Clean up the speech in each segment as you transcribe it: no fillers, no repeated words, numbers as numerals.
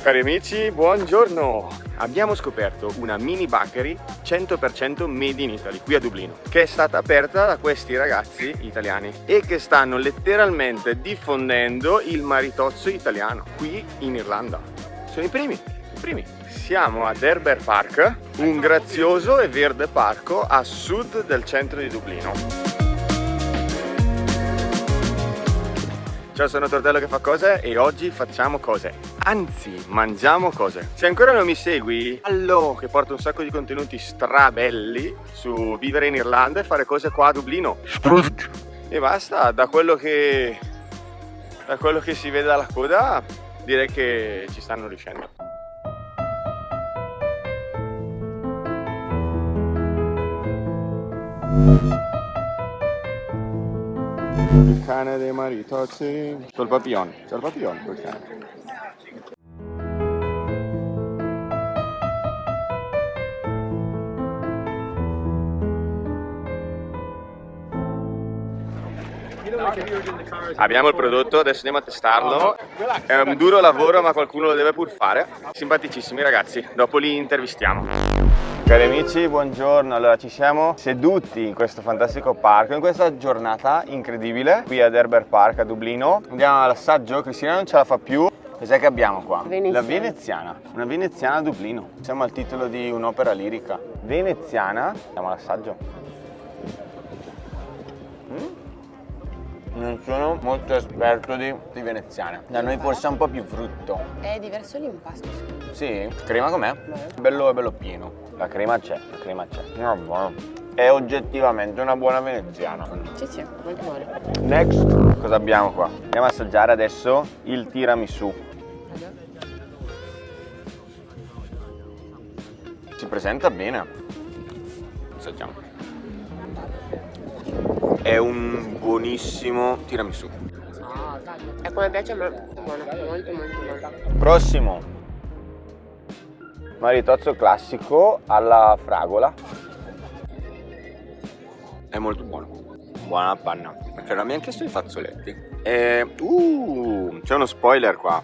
Cari amici, buongiorno! Abbiamo scoperto una mini bakery 100% made in Italy qui a Dublino, che è stata aperta da questi ragazzi italiani e che stanno letteralmente diffondendo il maritozzo italiano qui in Irlanda. Sono i primi. Siamo ad Herbert Park, un grazioso e verde parco a sud del centro di Dublino. Ciao, sono Tortello che fa cose e oggi facciamo cose, anzi mangiamo cose. Se ancora non mi segui, fallo, che porto un sacco di contenuti strabelli su vivere in Irlanda e fare cose qua a Dublino. E basta, da quello che si vede dalla coda, direi che ci stanno riuscendo. Il cane dei maritozzi. C'è il papillon quel cane. Abbiamo il prodotto, adesso andiamo a testarlo. È un duro lavoro ma qualcuno lo deve pur fare. Simpaticissimi ragazzi, dopo li intervistiamo. Cari amici, buongiorno. Allora ci siamo seduti in questo fantastico parco, in questa giornata incredibile qui ad Herbert Park a Dublino. Andiamo all'assaggio, Cristina non ce la fa più. Cos'è che abbiamo qua? La veneziana, una veneziana a Dublino. Siamo al titolo di un'opera lirica. Veneziana, andiamo all'assaggio. Non sono molto esperto di veneziane. Da noi forse è un po' più frutto. È diverso l'impasto. Sì? Crema com'è? È bello pieno. La crema c'è. No, buono. È oggettivamente una buona veneziana. Sì, molto buono. Next, cosa abbiamo qua? Andiamo a assaggiare adesso il tiramisù. Si presenta bene. Assaggiamo. È un buonissimo tiramisù. È come piace a me, è buono, molto buono. Prossimo, maritozzo classico alla fragola. È molto buono, buona la panna. Perché non mi ha chiesto i fazzoletti. C'è uno spoiler qua.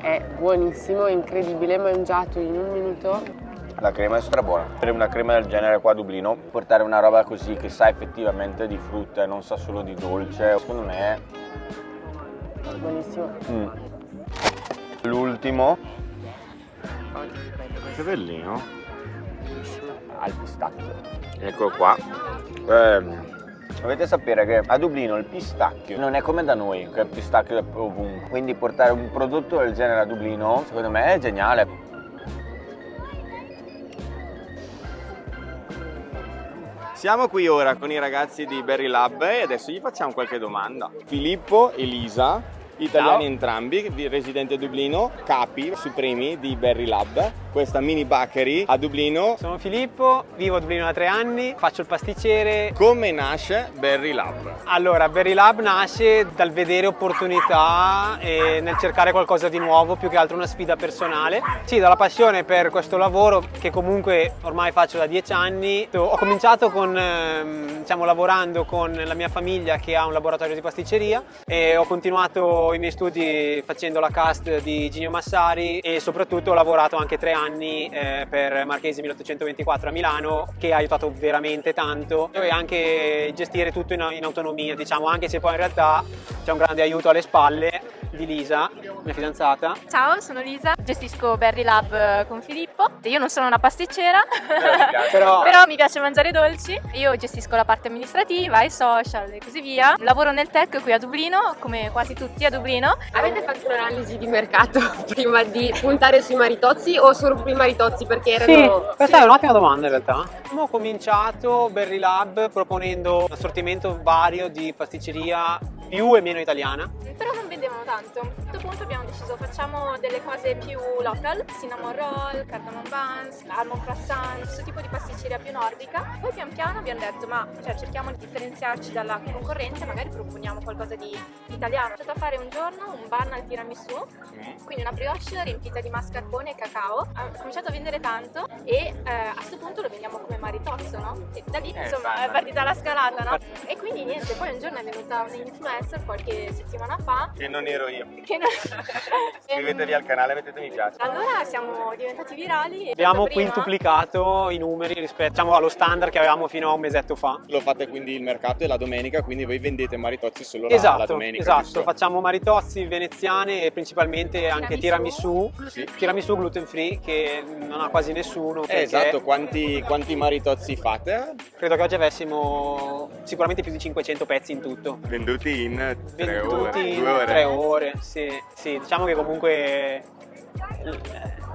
È buonissimo, incredibile, mangiato in un minuto. La crema è strabuona. Per una crema del genere qua a Dublino, portare una roba così che sa effettivamente di frutta e non sa solo di dolce, secondo me è buonissimo. L'ultimo. Che bellino. Al pistacchio. Ecco qua. Dovete sapere che a Dublino il pistacchio non è come da noi, che il pistacchio è ovunque. Quindi portare un prodotto del genere a Dublino, secondo me è geniale. Siamo qui ora con i ragazzi di Berry Lab e adesso gli facciamo qualche domanda. Filippo e Lisa, italiani entrambi, residenti a Dublino, capi supremi di Berry Lab, questa mini bakery a Dublino. Sono Filippo, vivo a Dublino da 3 anni, faccio il pasticcere. Come nasce Berry Lab? Allora, Berry Lab nasce dal vedere opportunità e nel cercare qualcosa di nuovo, più che altro una sfida personale. Sì, dalla passione per questo lavoro che comunque ormai faccio da 10 anni. Ho cominciato lavorando con la mia famiglia che ha un laboratorio di pasticceria e ho continuato i miei studi facendo la cast di Ginio Massari e soprattutto ho lavorato anche 3 anni per Marchesi 1824 a Milano, che ha aiutato veramente tanto, e anche gestire tutto in autonomia, diciamo, anche se poi in realtà c'è un grande aiuto alle spalle di Lisa, mia fidanzata. Ciao, sono Lisa, gestisco Berry Lab con Filippo. Io non sono una pasticcera, però mi piace mangiare dolci. Io gestisco la parte amministrativa, i social e così via. Lavoro nel tech qui a Dublino, come quasi tutti a Dublino. Avete fatto un'analisi di mercato prima di puntare sui maritozzi o solo sui maritozzi perché erano... Sì, questa è un'ottima domanda in realtà. Abbiamo cominciato Berry Lab proponendo un assortimento vario di pasticceria più e meno italiana. Però non vendevano tanto. A un certo punto abbiamo deciso facciamo delle cose più local, cinnamon roll, cardamom buns, almond croissant, questo tipo di pasticceria più nordica. Poi pian piano abbiamo detto cerchiamo di differenziarci dalla concorrenza e magari proponiamo qualcosa di italiano. Ho iniziato a fare un giorno un bun al tiramisù, quindi una brioche riempita di mascarpone e cacao. Ho cominciato a vendere tanto e a questo punto lo vendiamo come maritozzo, no? E da lì insomma è partita la scalata, no? E quindi niente, poi un giorno è venuta un'influencer influencer qualche settimana fa. Che non ero io. Che non... Iscrivetevi al canale, mettete mi piace. Allora siamo diventati virali. Abbiamo Prima- quintuplicato i numeri rispetto, diciamo, allo standard che avevamo fino a un mesetto fa. Lo fate quindi il mercato e la domenica, quindi voi vendete maritozzi solo la domenica. Esatto, giusto? facciamo maritozzi veneziane e principalmente anche tiramisù, Sì. tiramisù gluten free che non ha quasi nessuno. perché Esatto, quanti maritozzi fate? Credo che oggi avessimo sicuramente più di 500 pezzi in tutto. Venduti in 3 ore, Venduti 2 ore. 3 ore, sì, diciamo che comunque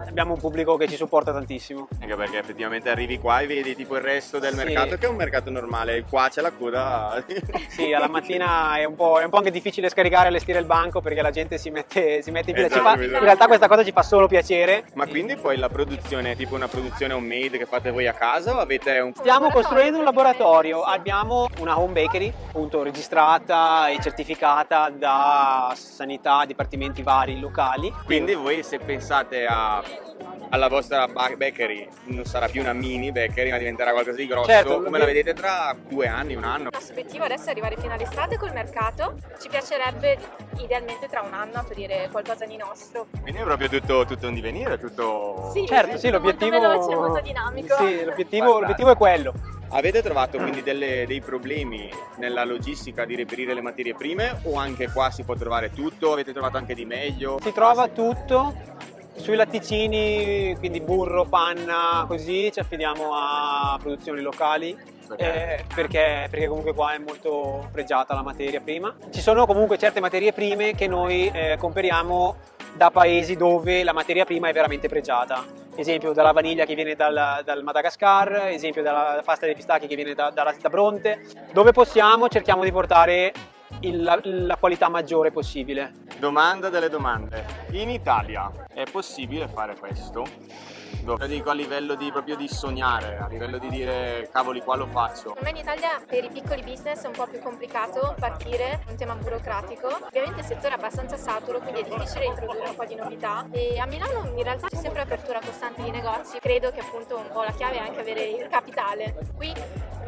abbiamo un pubblico che ci supporta tantissimo. Anche perché effettivamente arrivi qua e vedi tipo il resto del Sì. mercato, che è un mercato normale, qua c'è la coda. Sì, alla mattina è un po' anche difficile scaricare e allestire il banco perché la gente si mette in fila. Esatto, In realtà questa cosa ci fa solo piacere. Ma quindi poi la produzione è tipo una produzione homemade che fate voi a casa o avete un... Stiamo costruendo un laboratorio, abbiamo una home bakery appunto registrata e certificata da sanità, dipartimenti vari locali. Quindi voi se pensate alla vostra bakery non sarà più una mini bakery ma diventerà qualcosa di grosso, Certo, come la vedete tra 2 anni, 1 anno? Il nostro obiettivo adesso è arrivare fino all'estate col mercato. Ci piacerebbe idealmente tra un anno aprire qualcosa di nostro. Quindi è proprio tutto un divenire, tutto... Sì, Certo, sì, l'obiettivo molto veloce, molto dinamico. Sì, l'obiettivo è quello. Avete trovato quindi dei problemi nella logistica di reperire le materie prime o anche qua si può trovare tutto? Avete trovato anche di meglio? Si trova tutto. Sui latticini, quindi burro, panna, così ci affidiamo a produzioni locali perché comunque qua è molto pregiata la materia prima. Ci sono comunque certe materie prime che noi compriamo da paesi dove la materia prima è veramente pregiata. Esempio dalla vaniglia che viene dal Madagascar, esempio dalla pasta dei pistacchi che viene da Bronte. Dove possiamo cerchiamo di portare la qualità maggiore possibile. Domanda delle domande. In Italia è possibile fare questo? Lo dico a livello proprio di sognare, a livello di dire cavoli qua lo faccio. Per me in Italia per i piccoli business è un po' più complicato partire, è un tema burocratico. Ovviamente il settore è abbastanza saturo, quindi è difficile introdurre un po' di novità. E a Milano in realtà c'è sempre apertura costante di negozi. Credo che appunto un po' la chiave è anche avere il capitale. Qui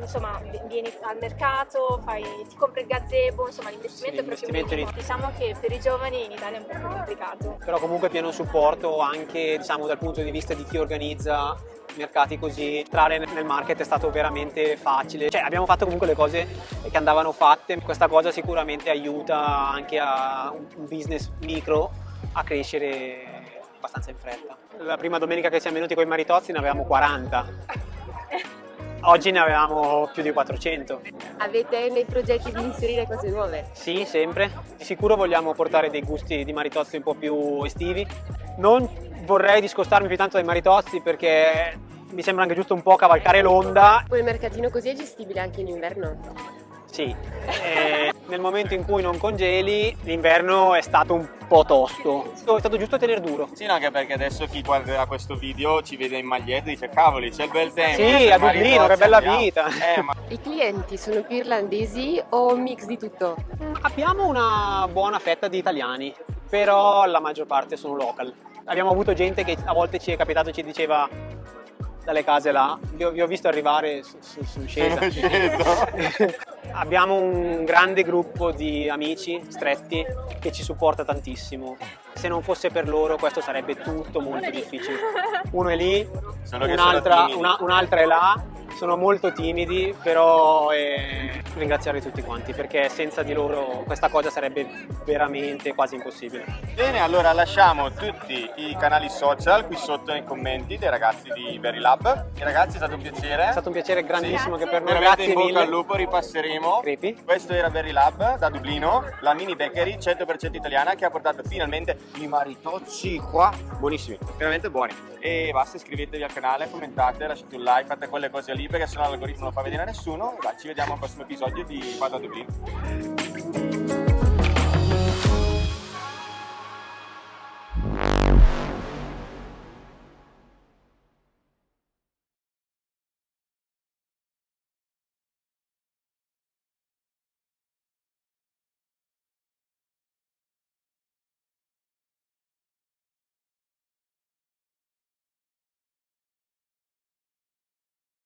insomma vieni al mercato, ti compri il gazebo, insomma l'investimento è proprio minimo. Diciamo che per i giovani in Italia è un po' più complicato. Però comunque pieno supporto anche diciamo dal punto di vista di chi organizza mercati così. Entrare nel market è stato veramente facile, cioè abbiamo fatto comunque le cose che andavano fatte. Questa cosa sicuramente aiuta anche a un business micro a crescere abbastanza in fretta. La prima domenica che siamo venuti con i maritozzi ne avevamo 40. Oggi ne avevamo più di 400. Avete nei progetti di inserire cose nuove? Sì, sempre. Di sicuro vogliamo portare dei gusti di maritozzi un po' più estivi. Non vorrei discostarmi più tanto dai maritozzi perché mi sembra anche giusto un po' cavalcare l'onda. Quel mercatino così è gestibile anche in inverno? Sì, nel momento in cui non congeli l'inverno è stato un po' tosto. È stato giusto tenere duro. Sì, no, anche perché adesso chi guarderà questo video ci vede in maglietta e dice cavoli c'è il bel tempo. Sì, a Dublino, che bella vita. Ma I clienti sono più irlandesi o un mix di tutto? Abbiamo una buona fetta di italiani, però la maggior parte sono local. Abbiamo avuto gente che a volte ci è capitato e ci diceva dalle case là, vi ho visto arrivare, sono scesa. Abbiamo un grande gruppo di amici stretti che ci supporta tantissimo. Se non fosse per loro questo sarebbe tutto molto difficile. Uno è lì, Solo che un'altra è là, sono molto timidi, però ringraziare tutti quanti perché senza di loro questa cosa sarebbe veramente quasi impossibile. Bene, allora lasciamo tutti i canali social qui sotto nei commenti dei ragazzi di Berry Lab. E ragazzi è stato un piacere. È stato un piacere grandissimo Sì. che per noi, Veramente grazie in bocca mille. al lupo, ripasseremo. Crepi. Questo era Berry Lab da Dublino, la mini bakery 100% italiana che ha portato finalmente i maritozzi qua, buonissimi, veramente buoni. E basta, iscrivetevi al canale, commentate, lasciate un like, fate quelle cose lì perché sennò l'algoritmo non lo fa vedere a nessuno. E dai, ci vediamo al prossimo episodio di Qua da Dublino.